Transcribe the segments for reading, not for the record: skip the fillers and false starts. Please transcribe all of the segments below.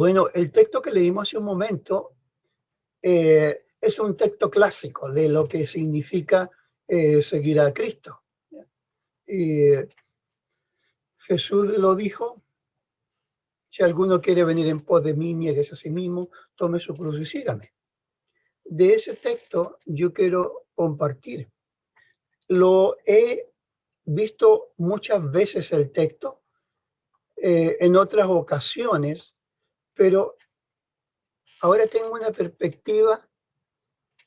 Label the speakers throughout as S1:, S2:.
S1: Bueno, el texto que leímos hace un momento es un texto clásico de lo que significa seguir a Cristo. Y Jesús lo dijo: si alguno quiere venir en pos de mí, niéguese a sí mismo, tome su cruz y sígame. De ese texto yo quiero compartir. Lo he visto muchas veces el texto, en otras ocasiones, pero ahora tengo una perspectiva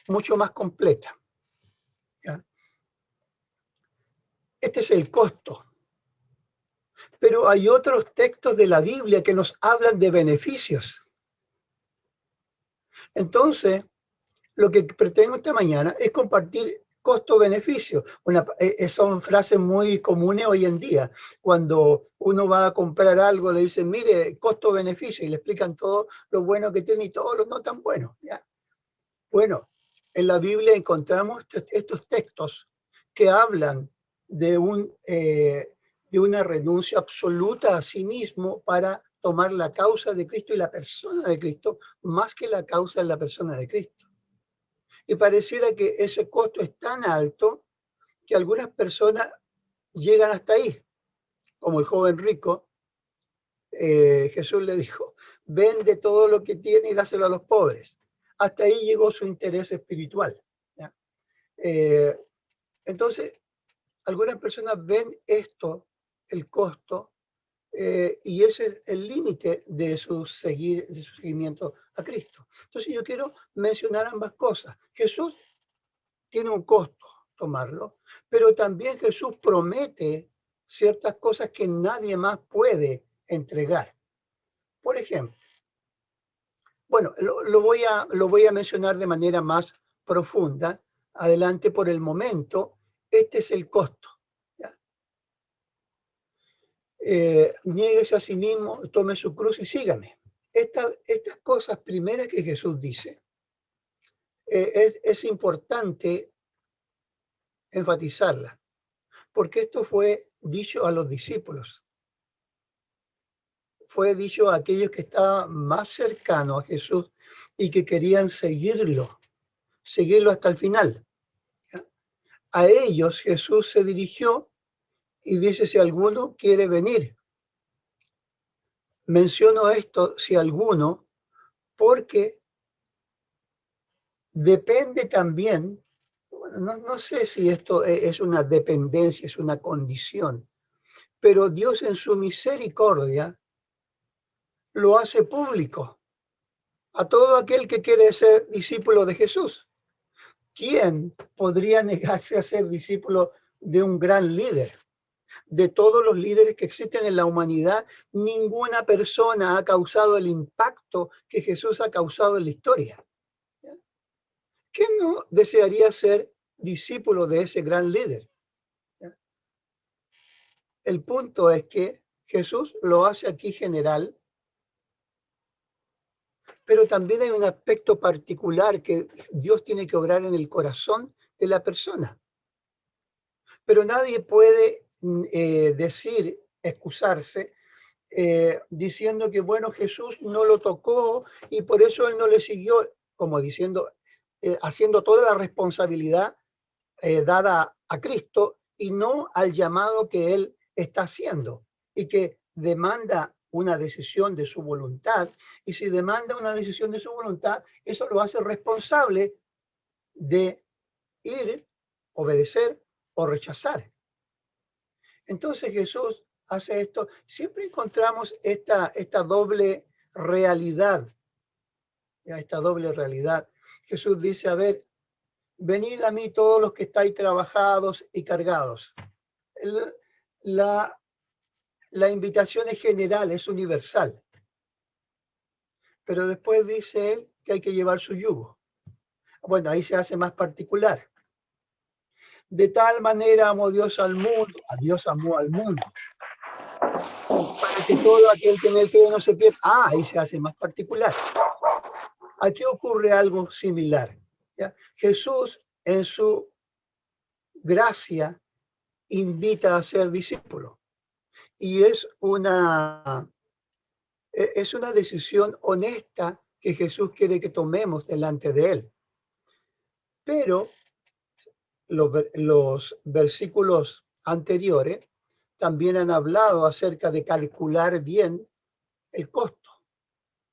S1: mucho más completa. ¿Ya? Este es el costo. Pero hay otros textos de la Biblia que nos hablan de beneficios. Entonces, lo que pretendo esta mañana es compartir costo-beneficio. Son frases muy comunes hoy en día. Cuando uno va a comprar algo, le dicen, mire, costo-beneficio, y le explican todo lo bueno que tiene y todo lo no tan bueno. ¿Ya? Bueno, en la Biblia encontramos estos textos que hablan de una renuncia absoluta a sí mismo para tomar la causa de Cristo y la persona de Cristo, más que la causa de la persona de Cristo. Y pareciera que ese costo es tan alto que algunas personas llegan hasta ahí, como el joven rico. Jesús le dijo, vende todo lo que tiene y dáselo a los pobres. Hasta ahí llegó su interés espiritual. ¿Ya? Eh, entonces, algunas personas ven esto, el costo, y ese es el límite de su seguimiento a Cristo. Entonces yo quiero mencionar ambas cosas. Jesús tiene un costo tomarlo, pero también Jesús promete ciertas cosas que nadie más puede entregar. Por ejemplo, bueno, lo voy a mencionar de manera más profunda adelante por el momento. Este es el costo. ¿Ya? Niéguese a sí mismo, tome su cruz y sígame. Estas cosas primeras que Jesús dice, es importante enfatizarlas, porque esto fue dicho a los discípulos, fue dicho a aquellos que estaban más cercanos a Jesús y que querían seguirlo hasta el final. ¿Ya? A ellos Jesús se dirigió y dice, si alguno quiere venir. Menciono esto, si alguno, porque depende también, bueno, no sé si esto es una dependencia, es una condición, pero Dios en su misericordia lo hace público a todo aquel que quiere ser discípulo de Jesús. ¿Quién podría negarse a ser discípulo de un gran líder? De todos los líderes que existen en la humanidad, ninguna persona ha causado el impacto que Jesús ha causado en la historia. ¿Quién no desearía ser discípulo de ese gran líder? El punto es que Jesús lo hace aquí general, pero también hay un aspecto particular que Dios tiene que obrar en el corazón de la persona. Pero nadie puede excusarse, diciendo que, bueno, Jesús no lo tocó y por eso él no le siguió, como diciendo, haciendo toda la responsabilidad dada a Cristo y no al llamado que él está haciendo y que demanda una decisión de su voluntad. Y si demanda una decisión de su voluntad, eso lo hace responsable de ir, obedecer o rechazar. Entonces Jesús hace esto. Siempre encontramos esta doble realidad. Esta doble realidad. Jesús dice, a ver, venid a mí todos los que estáis trabajados y cargados. La, la invitación es general, es universal. Pero después dice él que hay que llevar su yugo. Bueno, ahí se hace más particular. De tal manera amó Dios al mundo, a Dios amó al mundo, para que todo aquel que en él cree no se pierda. Ahí se hace más particular. Aquí ocurre algo similar. ¿Ya? Jesús, en su gracia, invita a ser discípulo. Y es Es una decisión honesta que Jesús quiere que tomemos delante de Él. Pero los versículos anteriores también han hablado acerca de calcular bien el costo.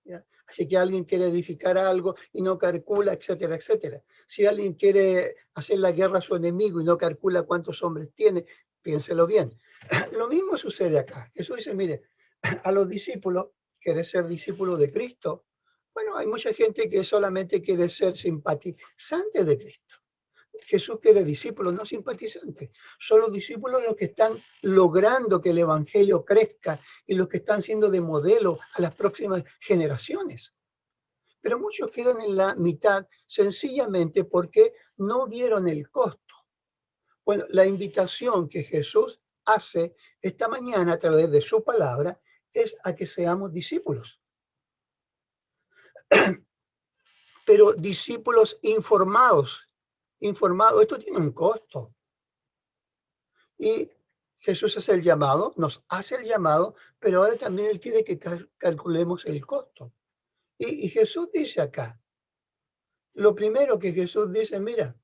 S1: ¿Ya? Así que alguien quiere edificar algo y no calcula, etcétera, etcétera. Si alguien quiere hacer la guerra a su enemigo y no calcula cuántos hombres tiene, piénselo bien. Lo mismo sucede acá. Jesús dice, mire, a los discípulos, ¿quieres ser discípulo de Cristo? Bueno, hay mucha gente que solamente quiere ser simpatizante de Cristo. Jesús quiere discípulos, no simpatizantes. Son los discípulos los que están logrando que el evangelio crezca y los que están siendo de modelo a las próximas generaciones. Pero muchos quedan en la mitad sencillamente porque no vieron el costo. Bueno, la invitación que Jesús hace esta mañana a través de su palabra es a que seamos discípulos. Pero discípulos informados. Esto tiene un costo. Y Jesús hace el llamado, nos hace el llamado, pero ahora también Él quiere que calculemos el costo. Y Jesús dice acá, lo primero que Jesús dice, mira,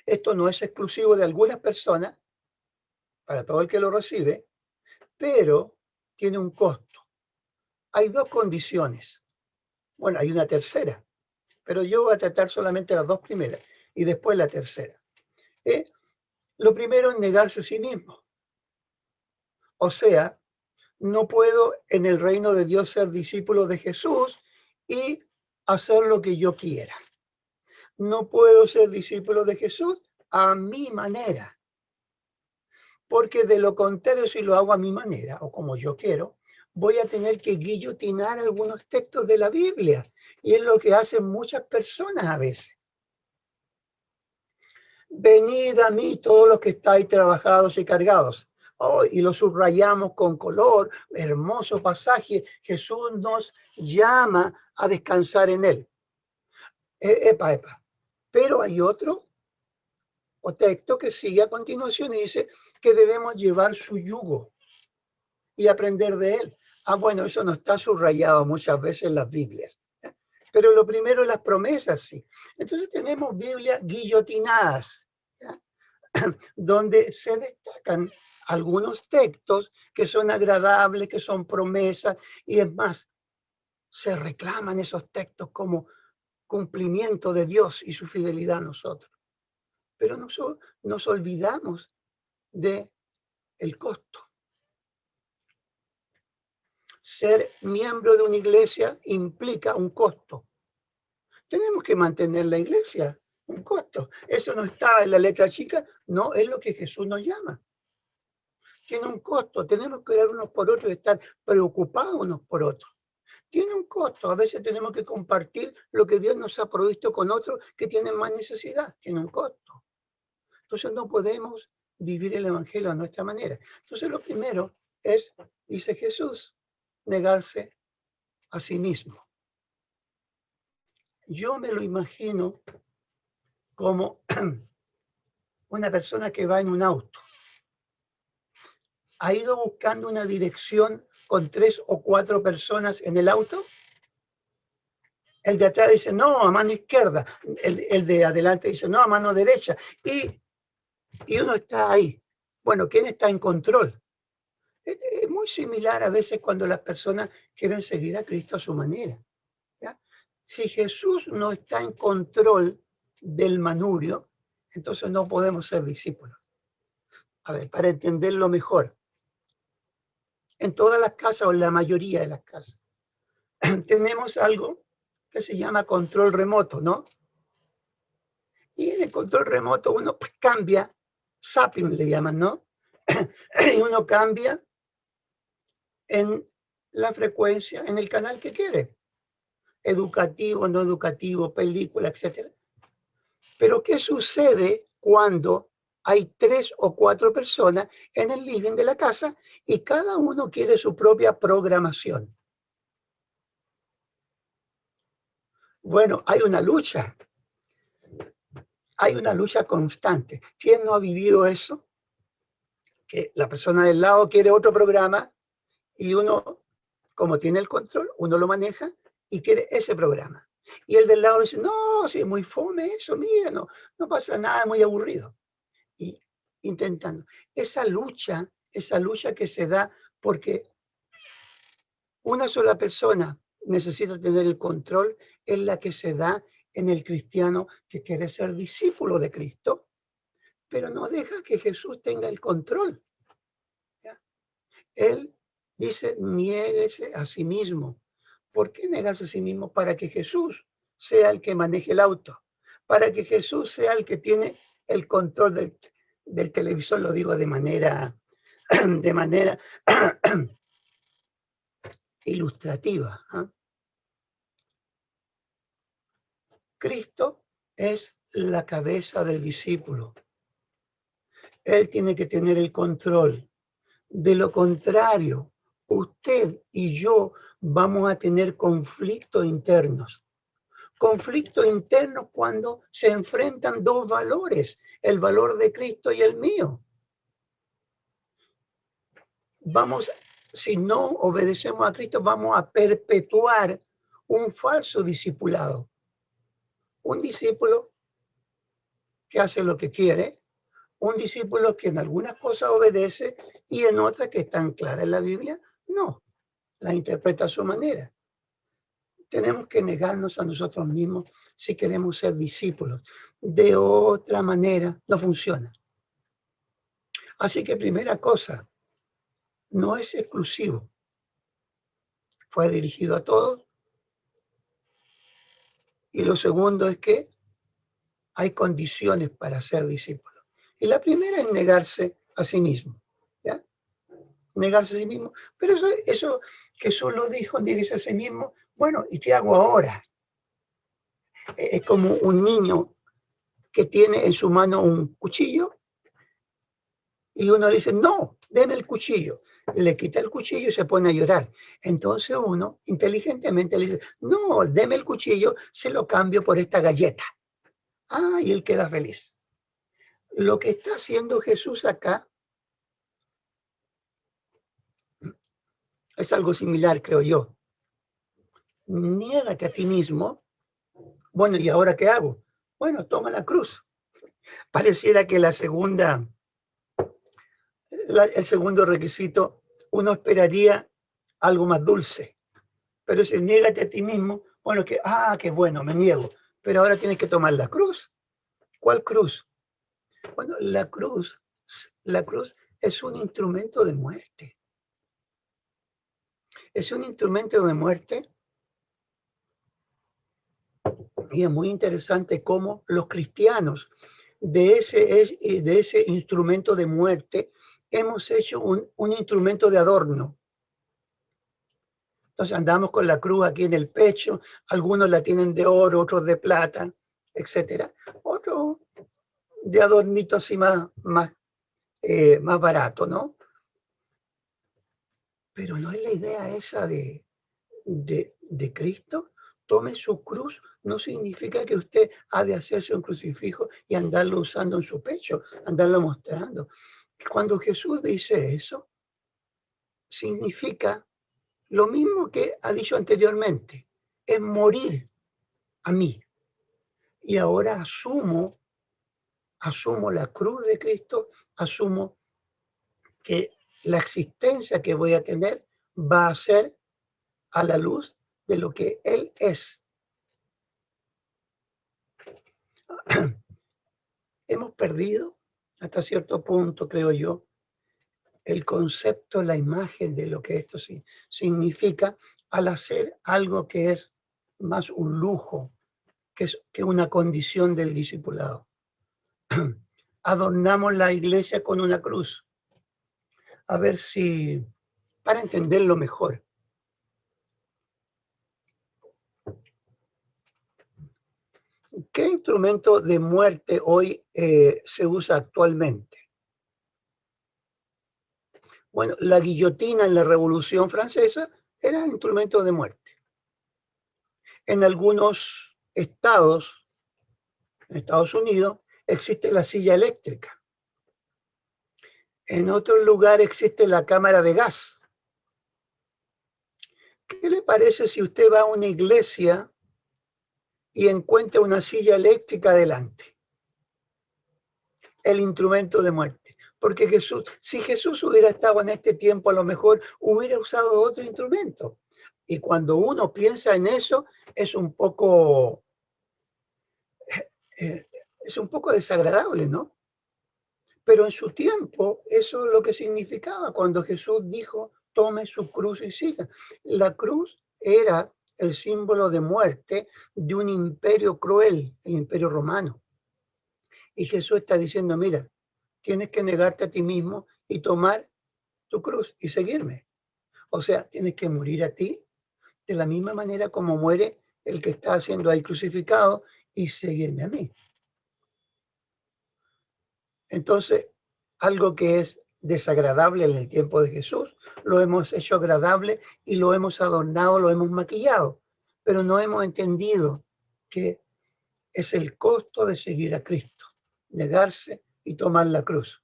S1: esto no es exclusivo de algunas personas, para todo el que lo recibe, pero tiene un costo. Hay dos condiciones. Bueno, hay una tercera, pero yo voy a tratar solamente las dos primeras y después la tercera. Lo primero es negarse a sí mismo. O sea, no puedo en el reino de Dios ser discípulo de Jesús y hacer lo que yo quiera. No puedo ser discípulo de Jesús a mi manera. Porque de lo contrario, si lo hago a mi manera o como yo quiero, voy a tener que guillotinar algunos textos de la Biblia. Y es lo que hacen muchas personas a veces. Venid a mí todos los que estáis trabajados y cargados. Oh, y lo subrayamos con color, hermoso pasaje. Jesús nos llama a descansar en él. Epa. Pero hay otro texto que sigue a continuación y dice que debemos llevar su yugo y aprender de él. Bueno, eso no está subrayado muchas veces en las Biblias. Pero lo primero, las promesas, sí. Entonces tenemos Biblias guillotinadas, ¿ya? Donde se destacan algunos textos que son agradables, que son promesas, y es más, se reclaman esos textos como cumplimiento de Dios y su fidelidad a nosotros. Pero nos olvidamos de el costo. Ser miembro de una iglesia implica un costo. Tenemos que mantener la iglesia, un costo. Eso no está en la letra chica, no es lo que Jesús nos llama. Tiene un costo, tenemos que orar unos por otros y estar preocupados unos por otros. Tiene un costo, a veces tenemos que compartir lo que Dios nos ha provisto con otros que tienen más necesidad, tiene un costo. Entonces no podemos vivir el evangelio a nuestra manera. Entonces lo primero es, dice Jesús, negarse a sí mismo. Yo me lo imagino como una persona que va en un auto. ¿Ha ido buscando una dirección con 3 o 4 personas en el auto? El de atrás dice, no, a mano izquierda. El de adelante dice, no, a mano derecha. Y uno está ahí. Bueno, ¿quién está en control? Es muy similar a veces cuando las personas quieren seguir a Cristo a su manera. ¿Ya? Si Jesús no está en control del manubrio, entonces no podemos ser discípulos. A ver, para entenderlo mejor. En todas las casas o en la mayoría de las casas tenemos algo que se llama control remoto, ¿no? Y en el control remoto uno pues, cambia, zapping le llaman, ¿no? Y uno cambia en la frecuencia, en el canal que quiere. Educativo, no educativo, película, etc. Pero ¿qué sucede cuando hay 3 o 4 personas en el living de la casa y cada uno quiere su propia programación? Bueno, hay una lucha constante. ¿Quién no ha vivido eso? Que la persona del lado quiere otro programa y uno como tiene el control, uno lo maneja y quiere ese programa. Y el del lado dice, no, sí, es muy fome eso, mira, no pasa nada, muy aburrido. Y intentando. Esa lucha que se da porque una sola persona necesita tener el control, es la que se da en el cristiano que quiere ser discípulo de Cristo, pero no deja que Jesús tenga el control. ¿Ya? Él dice, niéguese a sí mismo. ¿Por qué negarse a sí mismo? Para que Jesús sea el que maneje el auto, para que Jesús sea el que tiene el control del televisor, lo digo de manera ilustrativa. ¿Eh? Cristo es la cabeza del discípulo. Él tiene que tener el control. De lo contrario, usted y yo vamos a tener conflictos internos. Conflictos internos cuando se enfrentan dos valores, el valor de Cristo y el mío. Si no obedecemos a Cristo, vamos a perpetuar un falso discipulado. Un discípulo que hace lo que quiere, un discípulo que en algunas cosas obedece y en otras que están claras en la Biblia, no, la interpreta a su manera. Tenemos que negarnos a nosotros mismos si queremos ser discípulos. De otra manera, no funciona. Así que primera cosa, no es exclusivo. Fue dirigido a todos. Y lo segundo es que hay condiciones para ser discípulos. Y la primera es negarse a sí mismo. ¿Ya? Negarse a sí mismo. Pero eso Jesús lo dijo, negarse a sí mismo. Bueno, ¿y qué hago ahora? Es como un niño que tiene en su mano un cuchillo y uno dice, no, deme el cuchillo. Le quita el cuchillo y se pone a llorar. Entonces uno inteligentemente le dice, no, deme el cuchillo, se lo cambio por esta galleta. Ah, y él queda feliz. Lo que está haciendo Jesús acá es algo similar, creo yo. Niégate a ti mismo. Bueno, ¿y ahora qué hago? Bueno, toma la cruz. Pareciera que el segundo requisito, uno esperaría algo más dulce. Pero si niégate a ti mismo, bueno, qué bueno, me niego. Pero ahora tienes que tomar la cruz. ¿Cuál cruz? Bueno, la cruz es un instrumento de muerte. Es un instrumento de muerte. Y es muy interesante cómo los cristianos de ese instrumento de muerte hemos hecho un instrumento de adorno. Entonces andamos con la cruz aquí en el pecho, algunos la tienen de oro, otros de plata, etcétera. Otros de adornito así más barato, ¿no? Pero no es la idea esa de Cristo. Tome su cruz, no significa que usted ha de hacerse un crucifijo y andarlo usando en su pecho, andarlo mostrando. Cuando Jesús dice eso, significa lo mismo que ha dicho anteriormente, es morir a mí. Y ahora asumo la cruz de Cristo, asumo que la existencia que voy a tener va a ser a la luz de lo que Él es. Hemos perdido hasta cierto punto, creo yo, el concepto, la imagen de lo que esto significa al hacer algo que es más un lujo, que una condición del discipulado. Adornamos la iglesia con una cruz. A ver si, para entenderlo mejor. ¿Qué instrumento de muerte hoy se usa actualmente? Bueno, la guillotina en la Revolución Francesa era un instrumento de muerte. En algunos estados, en Estados Unidos, existe la silla eléctrica. En otro lugar existe la cámara de gas. ¿Qué le parece si usted va a una iglesia y encuentra una silla eléctrica delante? El instrumento de muerte. Porque Jesús, si Jesús hubiera estado en este tiempo, a lo mejor hubiera usado otro instrumento. Y cuando uno piensa en eso, es un poco, eh, es un poco desagradable, ¿no? Pero en su tiempo, eso es lo que significaba cuando Jesús dijo, tome su cruz y siga. La cruz era el símbolo de muerte de un imperio cruel, el imperio romano. Y Jesús está diciendo, mira, tienes que negarte a ti mismo y tomar tu cruz y seguirme. O sea, tienes que morir a ti de la misma manera como muere el que está siendo ahí crucificado y seguirme a mí. Entonces, algo que es desagradable en el tiempo de Jesús, lo hemos hecho agradable y lo hemos adornado, lo hemos maquillado, pero no hemos entendido que es el costo de seguir a Cristo, negarse y tomar la cruz.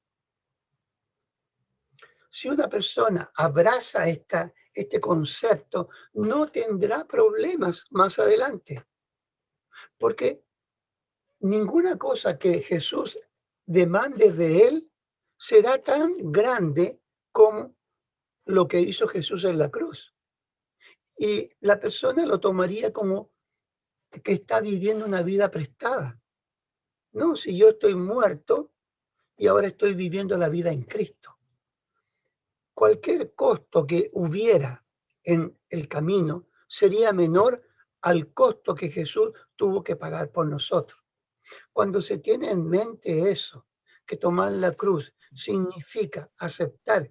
S1: Si una persona abraza este concepto, no tendrá problemas más adelante, porque ninguna cosa que Jesús demande de él será tan grande como lo que hizo Jesús en la cruz. Y la persona lo tomaría como que está viviendo una vida prestada. No, si yo estoy muerto y ahora estoy viviendo la vida en Cristo. Cualquier costo que hubiera en el camino sería menor al costo que Jesús tuvo que pagar por nosotros. Cuando se tiene en mente eso, que tomar la cruz significa aceptar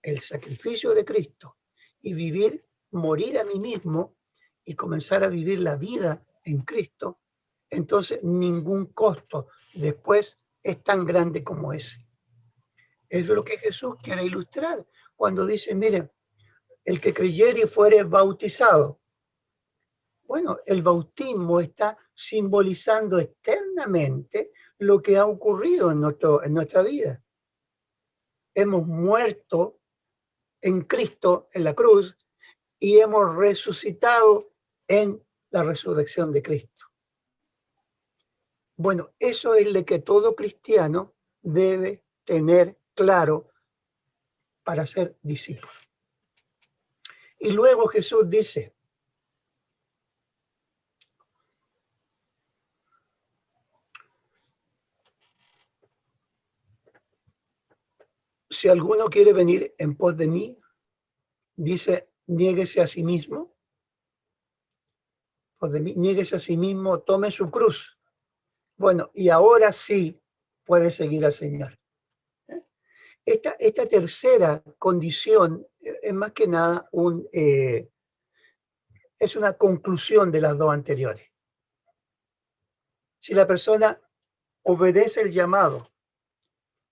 S1: el sacrificio de Cristo y vivir, morir a mí mismo y comenzar a vivir la vida en Cristo, entonces ningún costo después es tan grande como ese. Es lo que Jesús quiere ilustrar cuando dice, miren, el que creyere y fuere bautizado. Bueno, el bautismo está simbolizando externamente lo que ha ocurrido en nuestra vida. Hemos muerto en Cristo, en la cruz, y hemos resucitado en la resurrección de Cristo. Bueno, eso es lo que todo cristiano debe tener claro para ser discípulo. Y luego Jesús dice, si alguno quiere venir en pos de mí, dice, niéguese a sí mismo, niéguese a sí mismo, tome su cruz. Bueno, y ahora sí puede seguir al Señor. Esta tercera condición es más que nada es una conclusión de las dos anteriores. Si la persona obedece el llamado,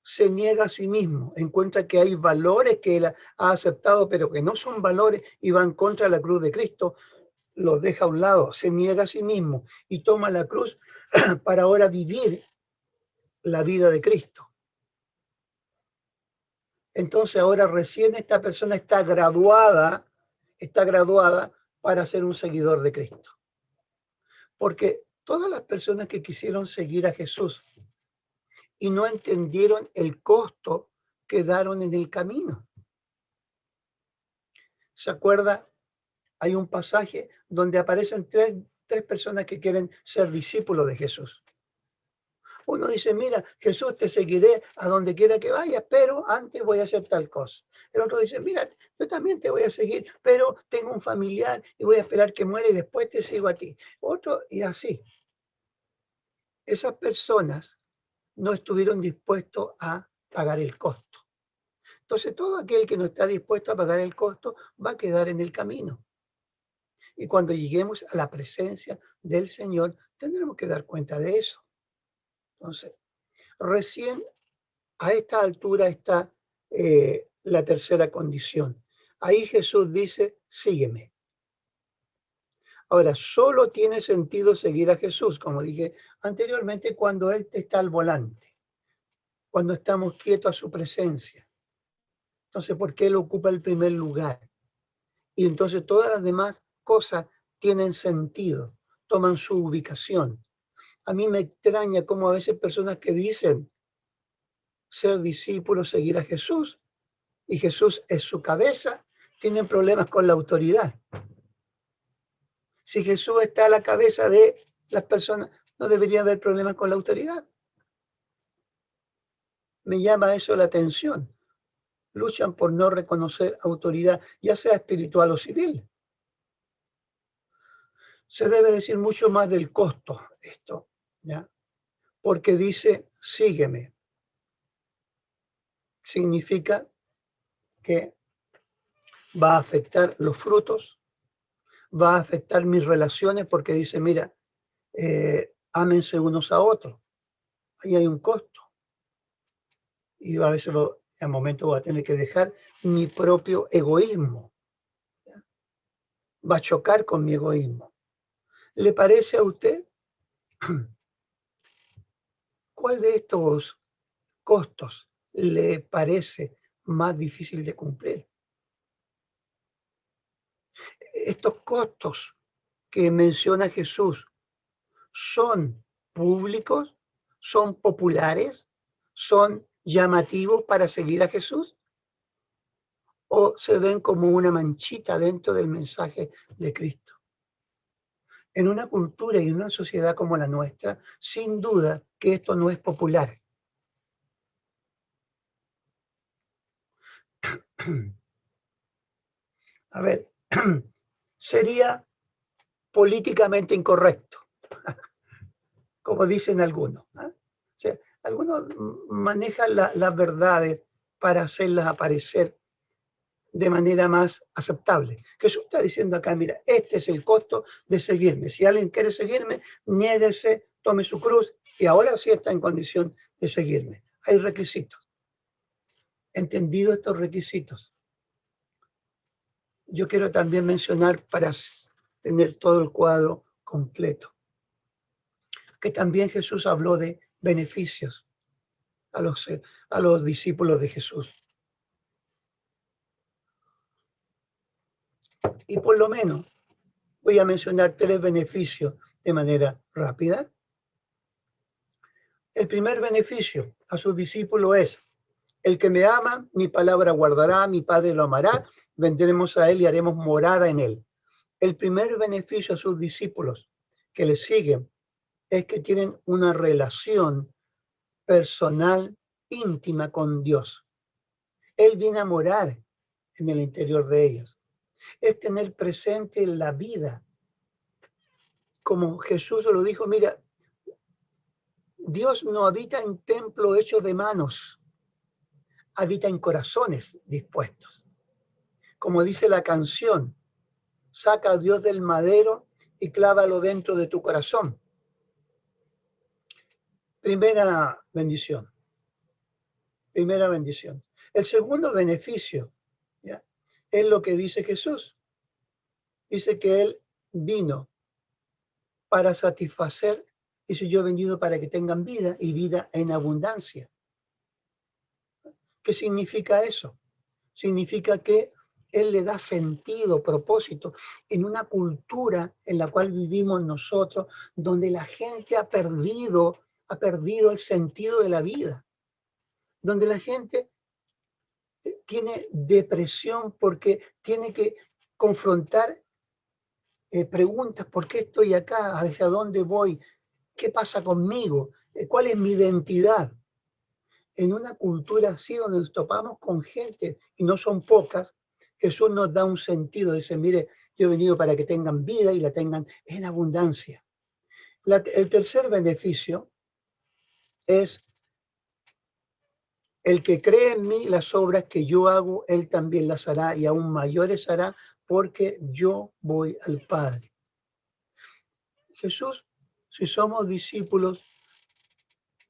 S1: se niega a sí mismo, encuentra que hay valores que él ha aceptado, pero que no son valores y van contra la cruz de Cristo, los deja a un lado, se niega a sí mismo y toma la cruz para ahora vivir la vida de Cristo. Entonces ahora recién esta persona está graduada para ser un seguidor de Cristo. Porque todas las personas que quisieron seguir a Jesús y no entendieron el costo que daron en el camino. ¿Se acuerda? Hay un pasaje donde aparecen tres personas que quieren ser discípulos de Jesús. Uno dice, mira, Jesús, te seguiré a donde quiera que vayas, pero antes voy a hacer tal cosa. El otro dice, mira, yo también te voy a seguir, pero tengo un familiar y voy a esperar que muera y después te sigo a ti. Otro, y así. Esas personas no estuvieron dispuestos a pagar el costo. Entonces, todo aquel que no está dispuesto a pagar el costo va a quedar en el camino. Y cuando lleguemos a la presencia del Señor, tendremos que dar cuenta de eso. Entonces, recién a esta altura está la tercera condición. Ahí Jesús dice, sígueme. Ahora, solo tiene sentido seguir a Jesús, como dije anteriormente, cuando Él está al volante, cuando estamos quietos a su presencia. Entonces, ¿por qué Él ocupa el primer lugar? y entonces todas las demás cosas tienen sentido, toman su ubicación. A mí me extraña cómo a veces personas que dicen ser discípulos, seguir a Jesús, y Jesús es su cabeza, tienen problemas con la autoridad. Si Jesús está a la cabeza de las personas, no debería haber problemas con la autoridad. Me llama eso la atención. Luchan por no reconocer autoridad, ya sea espiritual o civil. Se debe decir mucho más del costo esto, ¿ya? Porque dice, sígueme. Significa que va a afectar los frutos, va a afectar mis relaciones, porque dice, mira, ámense unos a otros. Ahí hay un costo. Y a veces al momento voy a tener que dejar mi propio egoísmo. ¿Ya? Va a chocar con mi egoísmo. ¿Le parece a usted? ¿Cuál de estos costos le parece más difícil de cumplir? Estos costos que menciona Jesús, ¿son públicos? ¿Son populares? ¿Son llamativos para seguir a Jesús? ¿O se ven como una manchita dentro del mensaje de Cristo? En una cultura y en una sociedad como la nuestra, sin duda que esto no es popular. A ver, sería políticamente incorrecto, como dicen algunos. ¿Eh? O sea, algunos manejan las verdades para hacerlas aparecer de manera más aceptable. Jesús está diciendo acá, mira, este es el costo de seguirme. Si alguien quiere seguirme, niéguese, tome su cruz y ahora sí está en condición de seguirme. Hay requisitos. Entendido estos requisitos, yo quiero también mencionar para tener todo el cuadro completo, que también Jesús habló de beneficios a los discípulos de Jesús. Y por lo menos voy a mencionar 3 beneficios de manera rápida. El primer beneficio a sus discípulos es: el que me ama, mi palabra guardará, mi Padre lo amará, vendremos a él y haremos morada en él. El primer beneficio a sus discípulos que le siguen es que tienen una relación personal, íntima con Dios. Él viene a morar en el interior de ellos. Es tener presente la vida. Como Jesús lo dijo, mira, Dios no habita en templos hechos de manos, habita en corazones dispuestos. Como dice la canción, saca a Dios del madero y clávalo dentro de tu corazón. Primera bendición. Primera bendición. El segundo beneficio, ¿ya?, es lo que dice Jesús. Dice que Él vino para satisfacer, dice, yo he venido para que tengan vida y vida en abundancia. ¿Qué significa eso? Significa que Él le da sentido, propósito, en una cultura en la cual vivimos nosotros, donde la gente ha perdido el sentido de la vida, donde la gente tiene depresión porque tiene que confrontar preguntas: ¿por qué estoy acá? ¿Hacia dónde voy? ¿Qué pasa conmigo? ¿Cuál es mi identidad? En una cultura así donde nos topamos con gente, y no son pocas, Jesús nos da un sentido. Dice, mire, yo he venido para que tengan vida y la tengan en abundancia. El tercer beneficio es: el que cree en mí, las obras que yo hago, él también las hará y aún mayores hará, porque yo voy al Padre. Jesús, si somos discípulos,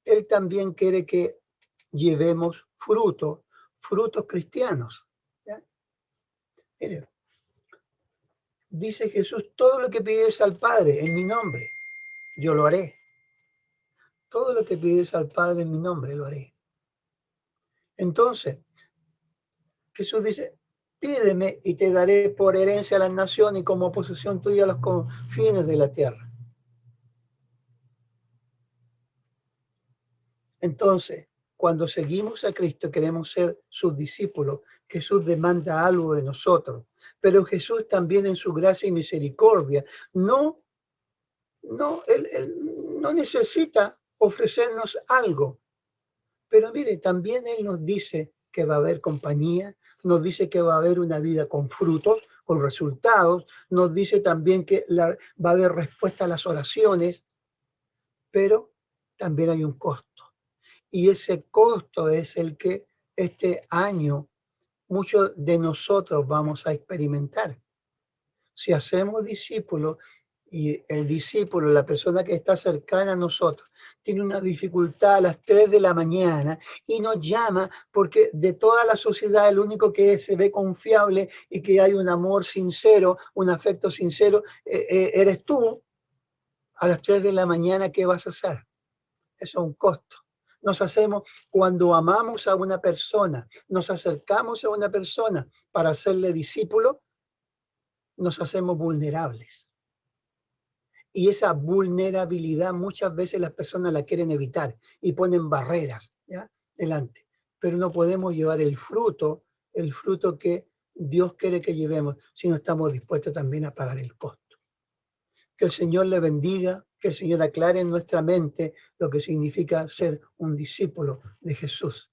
S1: él también quiere que llevemos frutos cristianos. ¿Ya? Mire, dice Jesús, todo lo que pides al Padre en mi nombre, yo lo haré. Todo lo que pides al Padre en mi nombre, lo haré. Entonces, Jesús dice, Pídeme y te daré por herencia a las naciones y como posesión tuya los confines de la tierra. Entonces, cuando seguimos a Cristo, queremos ser sus discípulos. Jesús demanda algo de nosotros, pero Jesús también en su gracia y misericordia él no necesita ofrecernos algo. Pero mire, también Él nos dice que va a haber compañía, nos dice que va a haber una vida con frutos, con resultados, nos dice también que va a haber respuesta a las oraciones, pero también hay un costo. Y ese costo es el que este año muchos de nosotros vamos a experimentar. Si hacemos discípulos y el discípulo, la persona que está cercana a nosotros, tiene una dificultad a las 3 de la mañana y nos llama porque de toda la sociedad el único que se ve confiable y que hay un amor sincero, un afecto sincero, eres tú, a las 3 de la mañana, ¿qué vas a hacer? Eso es un costo. Nos hacemos, cuando amamos a una persona, nos acercamos a una persona para hacerle discípulo, nos hacemos vulnerables. Y esa vulnerabilidad muchas veces las personas la quieren evitar y ponen barreras, ¿ya? Delante. Pero no podemos llevar el fruto que Dios quiere que llevemos si no estamos dispuestos también a pagar el costo. Que el Señor le bendiga, que el Señor aclare en nuestra mente lo que significa ser un discípulo de Jesús.